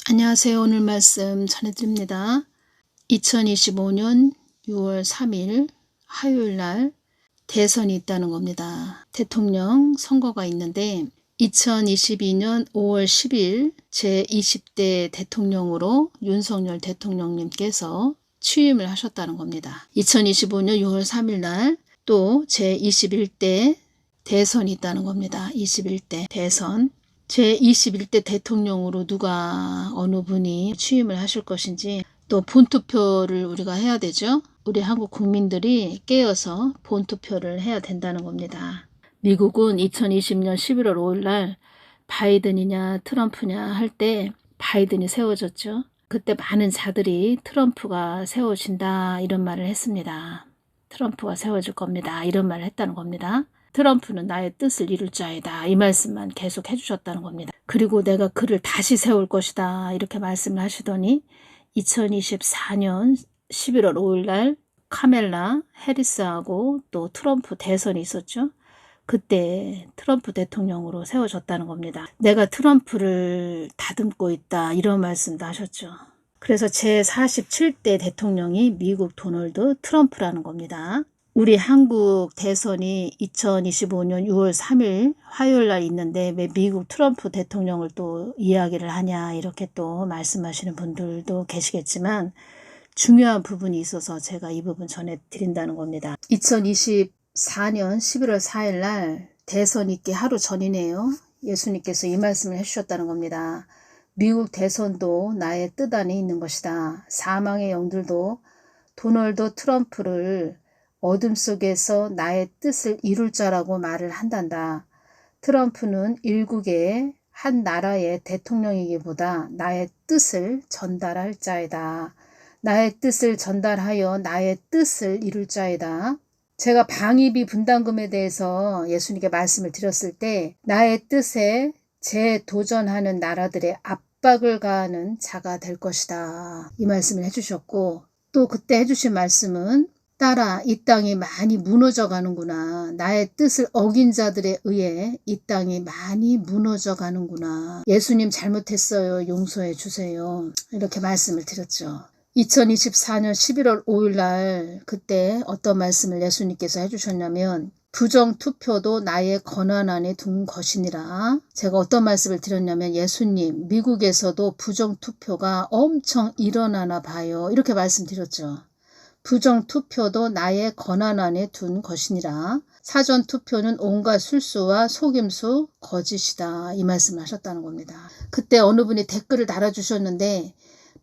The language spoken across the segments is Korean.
안녕하세요. 오늘 말씀 전해드립니다. 2025년 6월 3일 화요일 날 대선이 있다는 겁니다. 대통령 선거가 있는데 2022년 5월 10일 제20대 대통령으로 윤석열 대통령님께서 취임을 하셨다는 겁니다. 2025년 6월 3일 날 또 제21대 대선이 있다는 겁니다. 21대 대선. 제21대 대통령으로 어느 분이 취임을 하실 것인지 또 본투표를 우리가 해야 되죠. 우리 한국 국민들이 깨어서 본투표를 해야 된다는 겁니다. 미국은 2020년 11월 5일 날 바이든이냐 트럼프냐 할 때 바이든이 세워졌죠. 그때 많은 자들이 트럼프가 세워진다 이런 말을 했습니다. 트럼프가 세워질 겁니다. 이런 말을 했다는 겁니다. 트럼프는 나의 뜻을 이룰 자이다. 이 말씀만 계속 해주셨다는 겁니다. 그리고 내가 그를 다시 세울 것이다. 이렇게 말씀을 하시더니 2024년 11월 5일 날 카멜라 해리스하고 또 트럼프 대선이 있었죠. 그때 트럼프 대통령으로 세워졌다는 겁니다. 내가 트럼프를 다듬고 있다. 이런 말씀도 하셨죠. 그래서 제47대 대통령이 미국 도널드 트럼프라는 겁니다. 우리 한국 대선이 2025년 6월 3일 화요일 날 있는데 왜 미국 트럼프 대통령을 또 이야기를 하냐 이렇게 또 말씀하시는 분들도 계시겠지만 중요한 부분이 있어서 제가 이 부분 전해드린다는 겁니다. 2024년 11월 4일 날 대선 있기 하루 전이네요. 예수님께서 이 말씀을 해주셨다는 겁니다. 미국 대선도 나의 뜻 안에 있는 것이다. 사망의 영들도 도널드 트럼프를 어둠 속에서 나의 뜻을 이룰 자라고 말을 한단다. 트럼프는 일국의 한 나라의 대통령이기보다 나의 뜻을 전달할 자이다. 나의 뜻을 전달하여 나의 뜻을 이룰 자이다. 제가 방위비 분담금에 대해서 예수님께 말씀을 드렸을 때 나의 뜻에 재도전하는 나라들의 압박을 가하는 자가 될 것이다. 이 말씀을 해주셨고 또 그때 해주신 말씀은 따라 이 땅이 많이 무너져 가는구나. 나의 뜻을 어긴 자들에 의해 이 땅이 많이 무너져 가는구나. 예수님 잘못했어요. 용서해 주세요. 이렇게 말씀을 드렸죠. 2024년 11월 5일 날 그때 어떤 말씀을 예수님께서 해주셨냐면 부정투표도 나의 권한 안에 둔 것이니라. 제가 어떤 말씀을 드렸냐면 예수님 미국에서도 부정투표가 엄청 일어나나 봐요. 이렇게 말씀드렸죠. 부정투표도 나의 권한 안에 둔 것이니라. 사전투표는 온갖 술수와 속임수 거짓이다. 이 말씀을 하셨다는 겁니다. 그때 어느 분이 댓글을 달아주셨는데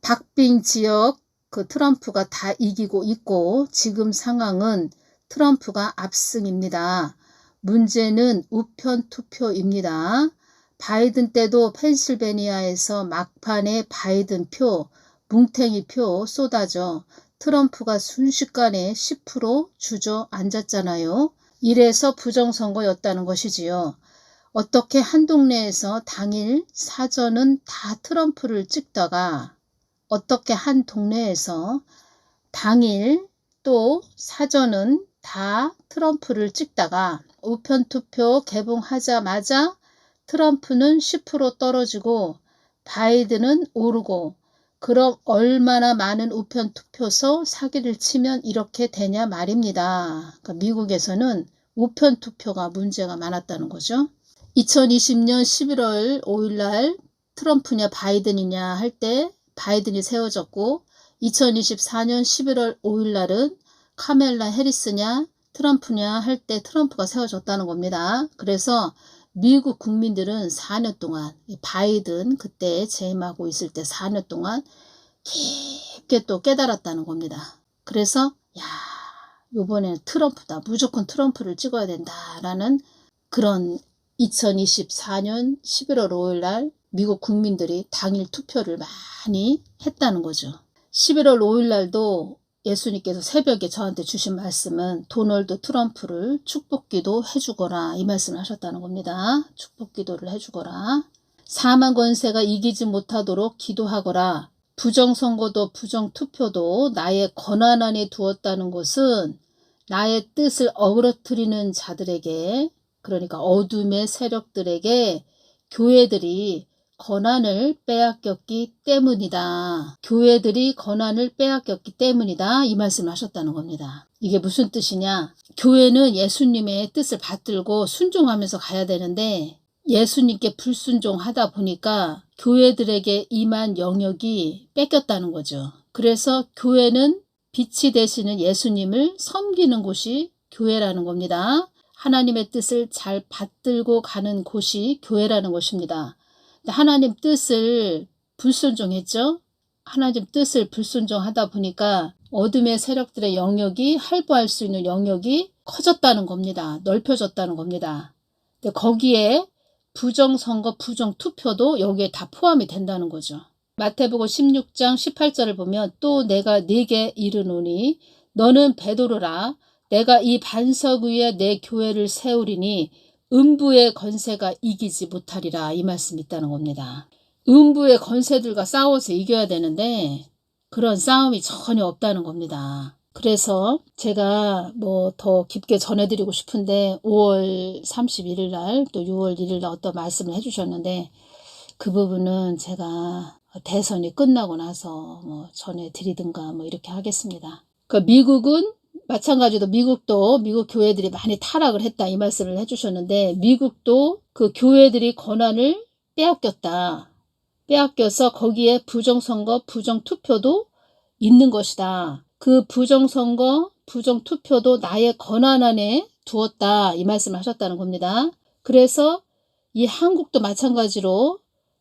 박빙 지역 그 트럼프가 다 이기고 있고 지금 상황은 트럼프가 압승입니다. 문제는 우편투표입니다. 바이든 때도 펜실베니아에서 막판에 바이든 표, 뭉탱이 표 쏟아져 트럼프가 순식간에 10% 주저앉았잖아요. 이래서 부정선거였다는 것이지요. 어떻게 한 동네에서 당일 사전은 다 트럼프를 찍다가 어떻게 한 동네에서 당일 또 사전은 다 트럼프를 찍다가 우편투표 개봉하자마자 트럼프는 10% 떨어지고 바이든은 오르고 그럼 얼마나 많은 우편투표소 사기를 치면 이렇게 되냐 말입니다. 그러니까 미국에서는 우편투표가 문제가 많았다는 거죠. 2020년 11월 5일 날 트럼프냐 바이든이냐 할 때 바이든이 세워졌고 2024년 11월 5일 날은 카멜라 해리스냐 트럼프냐 할 때 트럼프가 세워졌다는 겁니다. 그래서 미국 국민들은 4년 동안 바이든 그때 재임하고 있을 때 4년 동안 깊게 또 깨달았다는 겁니다. 그래서 요번에는 트럼프다. 무조건 트럼프를 찍어야 된다라는 그런 2024년 11월 5일 날 미국 국민들이 당일 투표를 많이 했다는 거죠. 11월 5일 날도 예수님께서 새벽에 저한테 주신 말씀은 도널드 트럼프를 축복기도 해주거라 이 말씀을 하셨다는 겁니다. 축복기도를 해주거라. 사망 권세가 이기지 못하도록 기도하거라. 부정선거도 부정투표도 나의 권한 안에 두었다는 것은 나의 뜻을 어그러뜨리는 자들에게 그러니까 어둠의 세력들에게 교회들이 권한을 빼앗겼기 때문이다. 교회들이 권한을 빼앗겼기 때문이다. 이 말씀을 하셨다는 겁니다. 이게 무슨 뜻이냐? 교회는 예수님의 뜻을 받들고 순종하면서 가야 되는데 예수님께 불순종하다 보니까 교회들에게 임한 영역이 뺏겼다는 거죠. 그래서 교회는 빛이 되시는 예수님을 섬기는 곳이 교회라는 겁니다. 하나님의 뜻을 잘 받들고 가는 곳이 교회라는 것입니다. 하나님 뜻을 불순종했죠. 하나님 뜻을 불순종하다 보니까 어둠의 세력들의 영역이 할부할 수 있는 영역이 커졌다는 겁니다. 넓혀졌다는 겁니다. 근데 거기에 부정선거, 부정투표도 여기에 다 포함이 된다는 거죠. 마태복음 16장 18절을 보면 또 내가 네게 이르노니 너는 베드로라 내가 이 반석 위에 내 교회를 세우리니 음부의 권세가 이기지 못하리라 이 말씀이 있다는 겁니다. 음부의 권세들과 싸워서 이겨야 되는데 그런 싸움이 전혀 없다는 겁니다. 그래서 제가 뭐 더 깊게 전해드리고 싶은데 5월 31일 날 또 6월 1일 날 어떤 말씀을 해주셨는데 그 부분은 제가 대선이 끝나고 나서 뭐 전해드리든가 뭐 이렇게 하겠습니다. 그 미국은 마찬가지로 미국도 미국 교회들이 많이 타락을 했다 이 말씀을 해주셨는데 미국도 그 교회들이 권한을 빼앗겼다. 빼앗겨서 거기에 부정선거, 부정투표도 있는 것이다. 그 부정선거, 부정투표도 나의 권한 안에 두었다. 이 말씀을 하셨다는 겁니다. 그래서 이 한국도 마찬가지로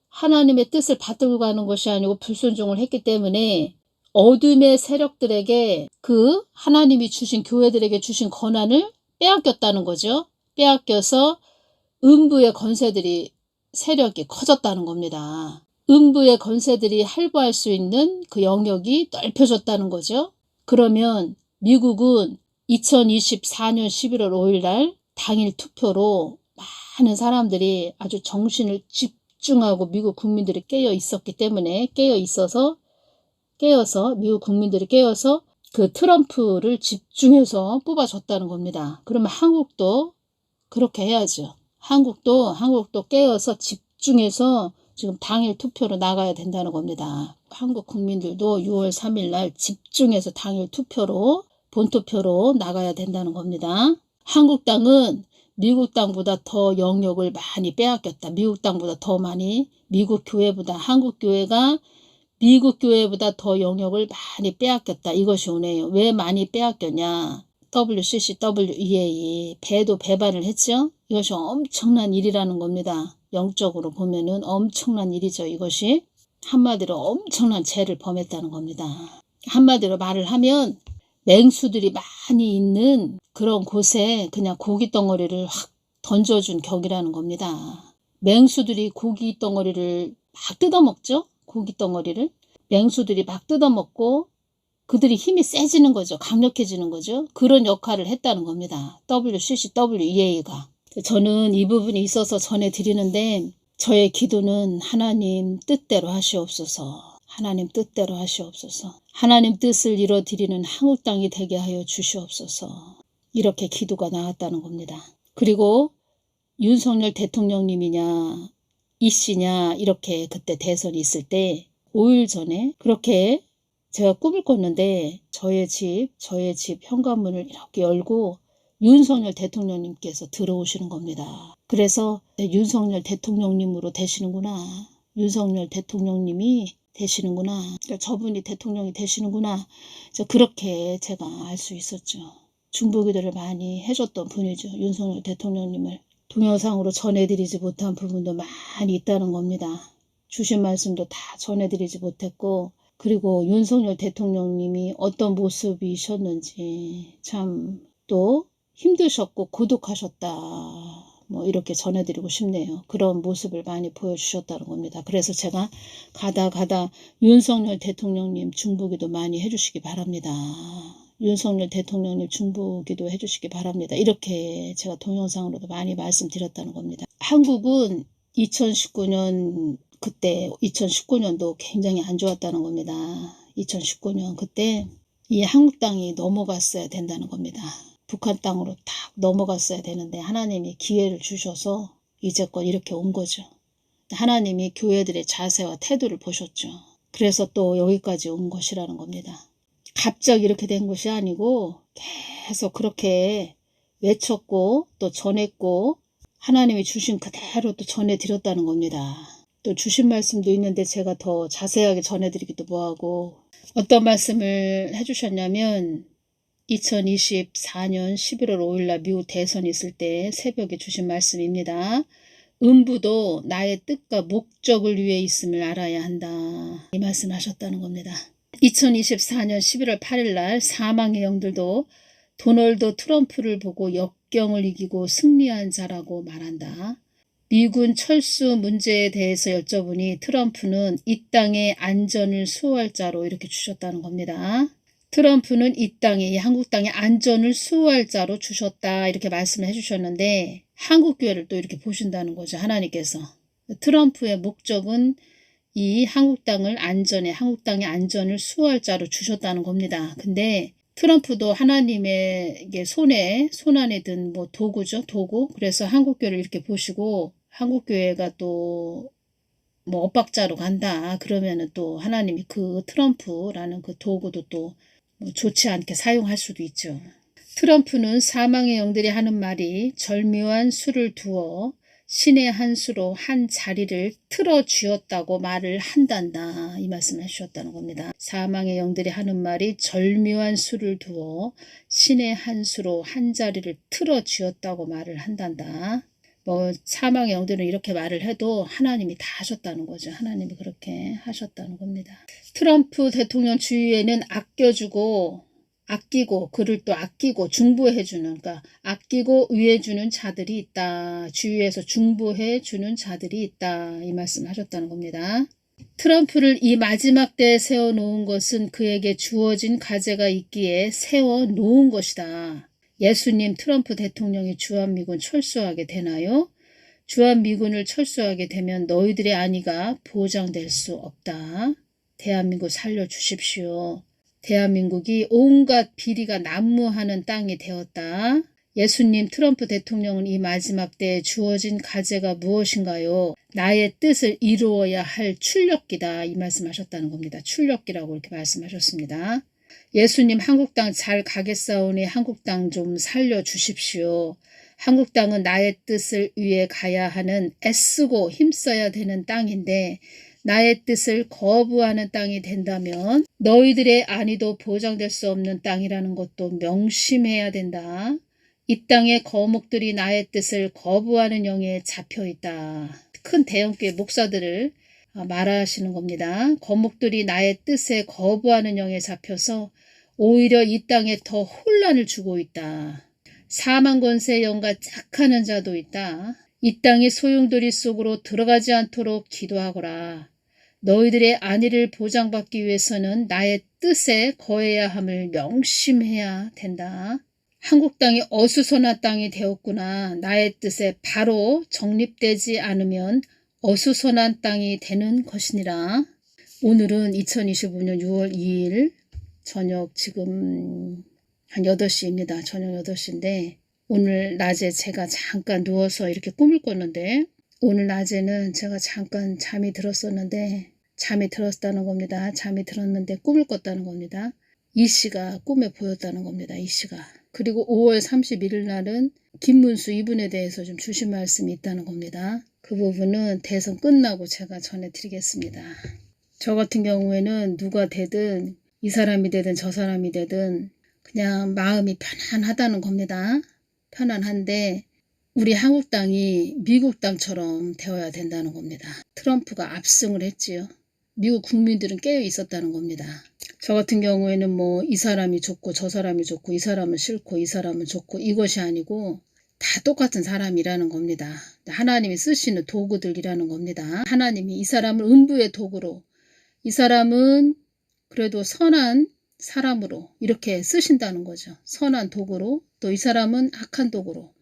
하나님의 뜻을 받들고 가는 것이 아니고 불순종을 했기 때문에 어둠의 세력들에게 그 하나님이 주신 교회들에게 주신 권한을 빼앗겼다는 거죠. 빼앗겨서 음부의 권세들이 세력이 커졌다는 겁니다. 음부의 권세들이 할부할 수 있는 그 영역이 넓혀졌다는 거죠. 그러면 미국은 2024년 11월 5일 날 당일 투표로 많은 사람들이 아주 정신을 집중하고 미국 국민들이 깨어 있었기 때문에 깨어서 미국 국민들이 깨어서 그 트럼프를 집중해서 뽑아줬다는 겁니다. 그러면 한국도 그렇게 해야죠. 한국도 깨어서 집중해서 지금 당일 투표로 나가야 된다는 겁니다. 한국 국민들도 6월 3일 날 집중해서 당일 투표로 본투표로 나가야 된다는 겁니다. 한국 땅은 미국 땅보다 더 영역을 많이 빼앗겼다. 미국 땅보다 더 많이 미국 교회보다 한국 교회가 미국 교회보다 더 영역을 많이 빼앗겼다. 이것이 오네요. 왜 많이 빼앗겼냐. WCCWEA 배도 배반을 했죠. 이것이 엄청난 일이라는 겁니다. 영적으로 보면은 엄청난 일이죠. 이것이 한마디로 엄청난 죄를 범했다는 겁니다. 한마디로 말을 하면 맹수들이 많이 있는 그런 곳에 그냥 고기 덩어리를 확 던져준 격이라는 겁니다. 맹수들이 고기 덩어리를 막 뜯어먹죠. 고기 덩어리를 맹수들이 막 뜯어먹고 그들이 힘이 세지는 거죠. 강력해지는 거죠. 그런 역할을 했다는 겁니다. WCCWEA가. 저는 이 부분이 있어서 전해드리는데 저의 기도는 하나님 뜻대로 하시옵소서. 하나님 뜻대로 하시옵소서. 하나님 뜻을 이뤄드리는 한국 땅이 되게 하여 주시옵소서. 이렇게 기도가 나왔다는 겁니다. 그리고 윤석열 대통령님이냐 이씨냐 이렇게 그때 대선이 있을 때 5일 전에 그렇게 제가 꿈을 꿨는데 저의 집 현관문을 이렇게 열고 윤석열 대통령님께서 들어오시는 겁니다. 그래서 윤석열 대통령님으로 되시는구나. 윤석열 대통령님이 되시는구나. 그러니까 저분이 대통령이 되시는구나. 그렇게 제가 알 수 있었죠. 중보기도를 많이 해줬던 분이죠. 윤석열 대통령님을. 동영상으로 전해드리지 못한 부분도 많이 있다는 겁니다. 주신 말씀도 다 전해드리지 못했고 그리고 윤석열 대통령님이 어떤 모습이셨는지 참 또 힘드셨고 고독하셨다. 뭐 이렇게 전해드리고 싶네요. 그런 모습을 많이 보여주셨다는 겁니다. 그래서 제가 가다 윤석열 대통령님 중보기도 많이 해주시기 바랍니다. 윤석열 대통령님 중보기도 해주시기 바랍니다. 이렇게 제가 동영상으로도 많이 말씀드렸다는 겁니다. 한국은 2019년 그때 2019년도 굉장히 안 좋았다는 겁니다. 2019년 그때 이 한국 땅이 넘어갔어야 된다는 겁니다. 북한 땅으로 딱 넘어갔어야 되는데 하나님이 기회를 주셔서 이제껏 이렇게 온 거죠. 하나님이 교회들의 자세와 태도를 보셨죠. 그래서 또 여기까지 온 것이라는 겁니다. 갑자기 이렇게 된 것이 아니고 계속 그렇게 외쳤고 또 전했고 하나님이 주신 그대로 또 전해드렸다는 겁니다. 또 주신 말씀도 있는데 제가 더 자세하게 전해드리기도 뭐하고 어떤 말씀을 해주셨냐면 2024년 11월 5일 날 미국 대선이 있을 때 새벽에 주신 말씀입니다. 음부도 나의 뜻과 목적을 위해 있음을 알아야 한다. 이 말씀하셨다는 겁니다. 2024년 11월 8일 날 사망의 영들도 도널드 트럼프를 보고 역경을 이기고 승리한 자라고 말한다. 미군 철수 문제에 대해서 여쭤보니 트럼프는 이 땅의 안전을 수호할 자로 이렇게 주셨다는 겁니다. 트럼프는 이 땅에, 이 한국 땅의 안전을 수호할 자로 주셨다 이렇게 말씀을 해주셨는데 한국교회를 또 이렇게 보신다는 거죠. 하나님께서. 트럼프의 목적은 이 한국 땅을 한국 땅의 안전을 수호할 자로 주셨다는 겁니다. 근데 트럼프도 하나님의 손 안에 든 뭐 도구죠. 도구. 그래서 한국교회를 이렇게 보시고 한국교회가 또 뭐 엇박자로 간다. 그러면은 또 하나님이 그 트럼프라는 그 도구도 또 뭐 좋지 않게 사용할 수도 있죠. 트럼프는 사망의 영들이 하는 말이 절묘한 수를 두어 신의 한 수로 한 자리를 틀어쥐었다고 말을 한단다. 이 말씀을 해주셨다는 겁니다. 사망의 영들이 하는 말이 절묘한 수를 두어 신의 한 수로 한 자리를 틀어쥐었다고 말을 한단다. 뭐 사망의 영들은 이렇게 말을 해도 하나님이 다 하셨다는 거죠. 하나님이 그렇게 하셨다는 겁니다. 트럼프 대통령 주위에는 아끼고 그를 또 아끼고 중보해주는 그러니까 아끼고 위해주는 자들이 있다. 주위에서 중보해주는 자들이 있다. 이 말씀 하셨다는 겁니다. 트럼프를 이 마지막 때에 세워놓은 것은 그에게 주어진 과제가 있기에 세워놓은 것이다. 예수님 트럼프 대통령이 주한미군 철수하게 되나요? 주한미군을 철수하게 되면 너희들의 안위가 보장될 수 없다. 대한민국 살려주십시오. 대한민국이 온갖 비리가 난무하는 땅이 되었다. 예수님 트럼프 대통령은 이 마지막 때에 주어진 과제가 무엇인가요? 나의 뜻을 이루어야 할 출력기다. 이 말씀하셨다는 겁니다. 출력기라고 이렇게 말씀하셨습니다. 예수님 한국 땅 잘 가겠사오니 한국 땅 좀 살려주십시오. 한국 땅은 나의 뜻을 위해 가야 하는 애쓰고 힘써야 되는 땅인데 나의 뜻을 거부하는 땅이 된다면 너희들의 안위도 보장될 수 없는 땅이라는 것도 명심해야 된다. 이 땅의 거목들이 나의 뜻을 거부하는 영에 잡혀있다. 큰 대형교회 목사들을 말하시는 겁니다. 거목들이 나의 뜻에 거부하는 영에 잡혀서 오히려 이 땅에 더 혼란을 주고 있다. 사망 권세의 영과 짝하는 자도 있다. 이 땅의 소용돌이 속으로 들어가지 않도록 기도하거라. 너희들의 안위를 보장받기 위해서는 나의 뜻에 거해야 함을 명심해야 된다. 한국 땅이 어수선한 땅이 되었구나. 나의 뜻에 바로 정립되지 않으면 어수선한 땅이 되는 것이니라. 오늘은 2025년 6월 2일 저녁 지금 한 8시입니다. 저녁 8시인데 오늘 낮에 제가 잠깐 누워서 이렇게 꿈을 꿨는데 오늘 낮에는 제가 잠깐 잠이 들었었는데 잠이 들었다는 겁니다. 잠이 들었는데 꿈을 꿨다는 겁니다. 이 씨가 꿈에 보였다는 겁니다. 이 씨가. 그리고 5월 31일 날은 김문수 이분에 대해서 좀 주신 말씀이 있다는 겁니다. 그 부분은 대선 끝나고 제가 전해드리겠습니다. 저 같은 경우에는 누가 되든 이 사람이 되든 저 사람이 되든 그냥 마음이 편안하다는 겁니다. 편안한데 우리 한국 땅이 미국 땅처럼 되어야 된다는 겁니다. 트럼프가 압승을 했지요. 미국 국민들은 깨어 있었다는 겁니다. 저 같은 경우에는 뭐 이 사람이 좋고 저 사람이 좋고 이 사람은 싫고 이 사람은 좋고 이것이 아니고 다 똑같은 사람이라는 겁니다. 하나님이 쓰시는 도구들이라는 겁니다. 하나님이 이 사람을 음부의 도구로 이 사람은 그래도 선한 사람으로 이렇게 쓰신다는 거죠. 선한 도구로 또 이 사람은 악한 도구로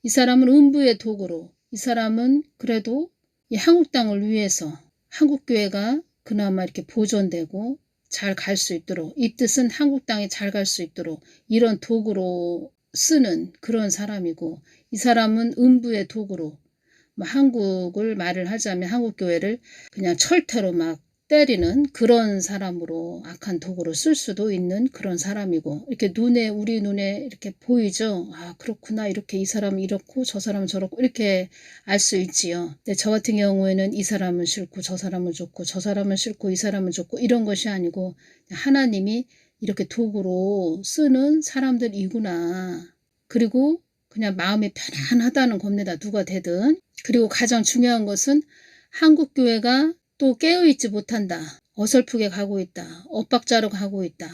이 사람은 음부의 도구로 이 사람은 그래도 이 한국 땅을 위해서 한국교회가 그나마 이렇게 보존되고 잘 갈 수 있도록 이 뜻은 한국 땅에 잘 갈 수 있도록 이런 도구로 쓰는 그런 사람이고 이 사람은 음부의 도구로 뭐 한국을 말을 하자면 한국 교회를 그냥 철퇴로 막 때리는 그런 사람으로 악한 도구로 쓸 수도 있는 그런 사람이고 이렇게 우리 눈에 이렇게 보이죠. 아 그렇구나 이렇게 이 사람은 이렇고 저 사람은 저렇고 이렇게 알 수 있지요. 근데 저 같은 경우에는 이 사람은 싫고 저 사람은 좋고 저 사람은 싫고 이 사람은 좋고 이런 것이 아니고 하나님이 이렇게 도구로 쓰는 사람들이구나. 그리고 그냥 마음이 편안하다는 겁니다. 누가 되든. 그리고 가장 중요한 것은 한국 교회가 또 깨어있지 못한다. 어설프게 가고 있다. 엇박자로 가고 있다.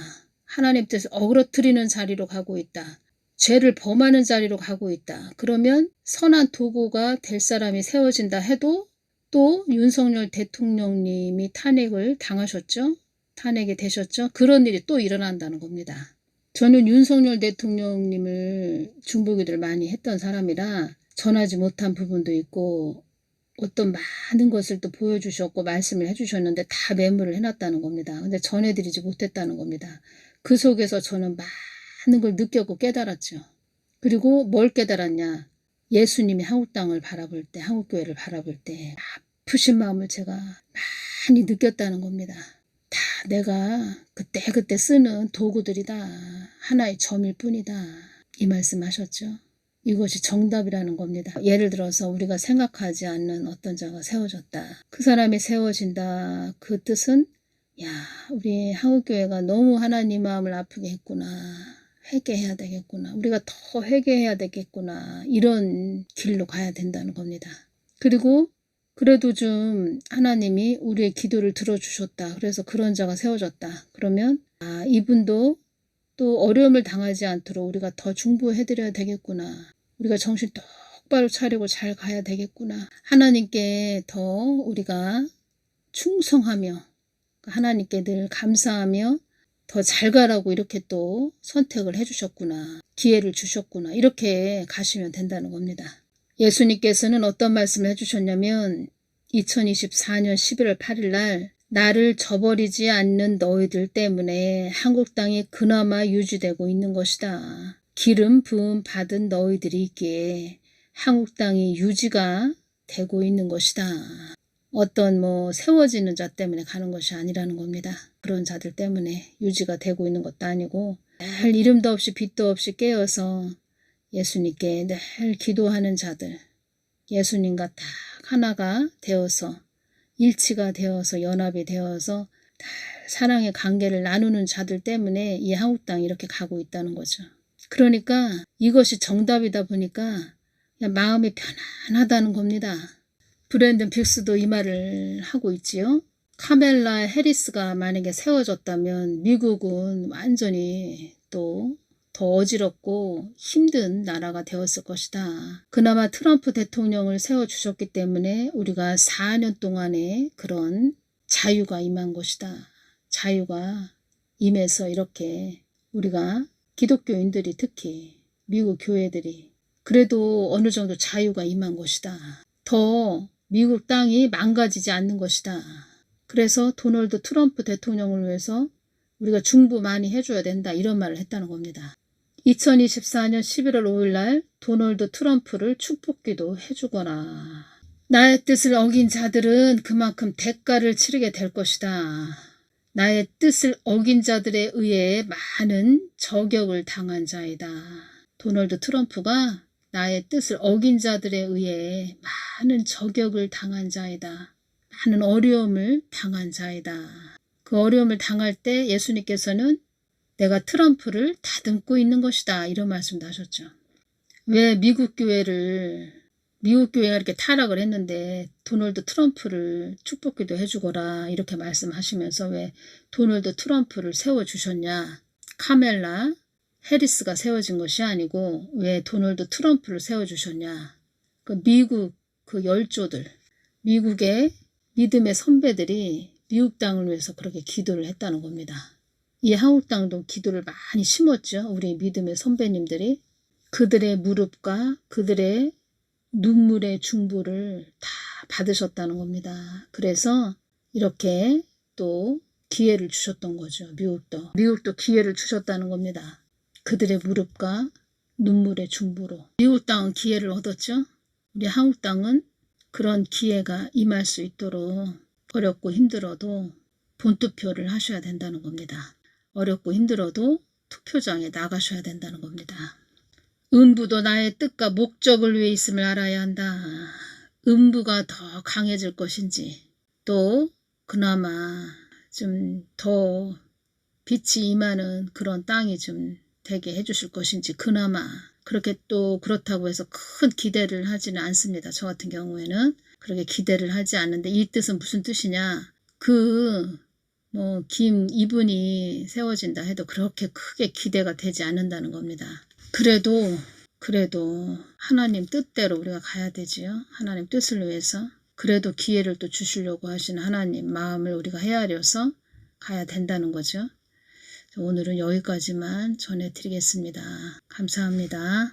하나님 뜻을 어그러뜨리는 자리로 가고 있다. 죄를 범하는 자리로 가고 있다. 그러면 선한 도구가 될 사람이 세워진다 해도 또 윤석열 대통령님이 탄핵을 당하셨죠. 탄핵이 되셨죠. 그런 일이 또 일어난다는 겁니다. 저는 윤석열 대통령님을 중보기도를 많이 했던 사람이라 전하지 못한 부분도 있고 어떤 많은 것을 또 보여주셨고 말씀을 해주셨는데 다 메모를 해놨다는 겁니다. 근데 전해드리지 못했다는 겁니다. 그 속에서 저는 많은 걸 느꼈고 깨달았죠. 그리고 뭘 깨달았냐. 예수님이 한국 땅을 바라볼 때, 한국 교회를 바라볼 때 아프신 마음을 제가 많이 느꼈다는 겁니다. 다 내가 그때 쓰는 도구들이다. 하나의 점일 뿐이다. 이 말씀 하셨죠. 이것이 정답이라는 겁니다. 예를 들어서 우리가 생각하지 않는 어떤 자가 세워졌다. 그 사람이 세워진다. 그 뜻은 야 우리 한국교회가 너무 하나님 마음을 아프게 했구나. 회개해야 되겠구나. 우리가 더 회개해야 되겠구나. 이런 길로 가야 된다는 겁니다. 그리고 그래도 좀 하나님이 우리의 기도를 들어주셨다. 그래서 그런 자가 세워졌다. 그러면 이분도 또 어려움을 당하지 않도록 우리가 더 중보해드려야 되겠구나. 우리가 정신 똑바로 차리고 잘 가야 되겠구나. 하나님께 더 우리가 충성하며 하나님께 늘 감사하며 더 잘 가라고 이렇게 또 선택을 해주셨구나. 기회를 주셨구나. 이렇게 가시면 된다는 겁니다. 예수님께서는 어떤 말씀을 해주셨냐면 2024년 11월 8일 날 나를 저버리지 않는 너희들 때문에 한국 땅이 그나마 유지되고 있는 것이다. 기름 부음 받은 너희들이 있기에 한국 땅이 유지가 되고 있는 것이다. 어떤 세워지는 자 때문에 가는 것이 아니라는 겁니다. 그런 자들 때문에 유지가 되고 있는 것도 아니고 늘 이름도 없이 빛도 없이 깨어서 예수님께 늘 기도하는 자들, 예수님과 딱 하나가 되어서 일치가 되어서 연합이 되어서 사랑의 관계를 나누는 자들 때문에 이 한국 땅이 이렇게 가고 있다는 거죠. 그러니까 이것이 정답이다 보니까 그냥 마음이 편안하다는 겁니다. 브랜든 빅스도 이 말을 하고 있지요. 카멜라 해리스가 만약에 세워졌다면 미국은 완전히 또 더 어지럽고 힘든 나라가 되었을 것이다. 그나마 트럼프 대통령을 세워주셨기 때문에 우리가 4년 동안의 그런 자유가 임한 것이다. 자유가 임해서 이렇게 우리가 기독교인들이 특히 미국 교회들이 그래도 어느 정도 자유가 임한 것이다. 더 미국 땅이 망가지지 않는 것이다. 그래서 도널드 트럼프 대통령을 위해서 우리가 중보 많이 해줘야 된다. 이런 말을 했다는 겁니다. 2024년 11월 5일 날 도널드 트럼프를 축복기도 해주거라. 나의 뜻을 어긴 자들은 그만큼 대가를 치르게 될 것이다. 나의 뜻을 어긴 자들에 의해 많은 저격을 당한 자이다. 도널드 트럼프가 나의 뜻을 어긴 자들에 의해 많은 저격을 당한 자이다. 많은 어려움을 당한 자이다. 그 어려움을 당할 때 예수님께서는 내가 트럼프를 다듬고 있는 것이다. 이런 말씀도 하셨죠. 왜 미국 교회가 이렇게 타락을 했는데 도널드 트럼프를 축복기도 해주거라 이렇게 말씀하시면서 왜 도널드 트럼프를 세워주셨냐. 카멜라 해리스가 세워진 것이 아니고 왜 도널드 트럼프를 세워주셨냐. 미국 열조들, 미국의 믿음의 선배들이 미국 땅을 위해서 그렇게 기도를 했다는 겁니다. 이 한국 땅도 기도를 많이 심었죠. 우리 믿음의 선배님들이. 그들의 무릎과 그들의 눈물의 중보를 다 받으셨다는 겁니다. 그래서 이렇게 또 기회를 주셨던 거죠. 미국도 기회를 주셨다는 겁니다. 그들의 무릎과 눈물의 중보로. 미국 땅은 기회를 얻었죠. 우리 한국 땅은 그런 기회가 임할 수 있도록 어렵고 힘들어도 본투표를 하셔야 된다는 겁니다. 어렵고 힘들어도 투표장에 나가셔야 된다는 겁니다. 음부도 나의 뜻과 목적을 위해 있음을 알아야 한다. 음부가 더 강해질 것인지 또 그나마 좀 더 빛이 임하는 그런 땅이 좀 되게 해주실 것인지 그나마 그렇게 또 그렇다고 해서 큰 기대를 하지는 않습니다. 저 같은 경우에는 그렇게 기대를 하지 않는데 이 뜻은 무슨 뜻이냐 김 이분이 세워진다 해도 그렇게 크게 기대가 되지 않는다는 겁니다. 그래도 하나님 뜻대로 우리가 가야 되지요. 하나님 뜻을 위해서 그래도 기회를 또 주시려고 하시는 하나님 마음을 우리가 헤아려서 가야 된다는 거죠. 오늘은 여기까지만 전해드리겠습니다. 감사합니다.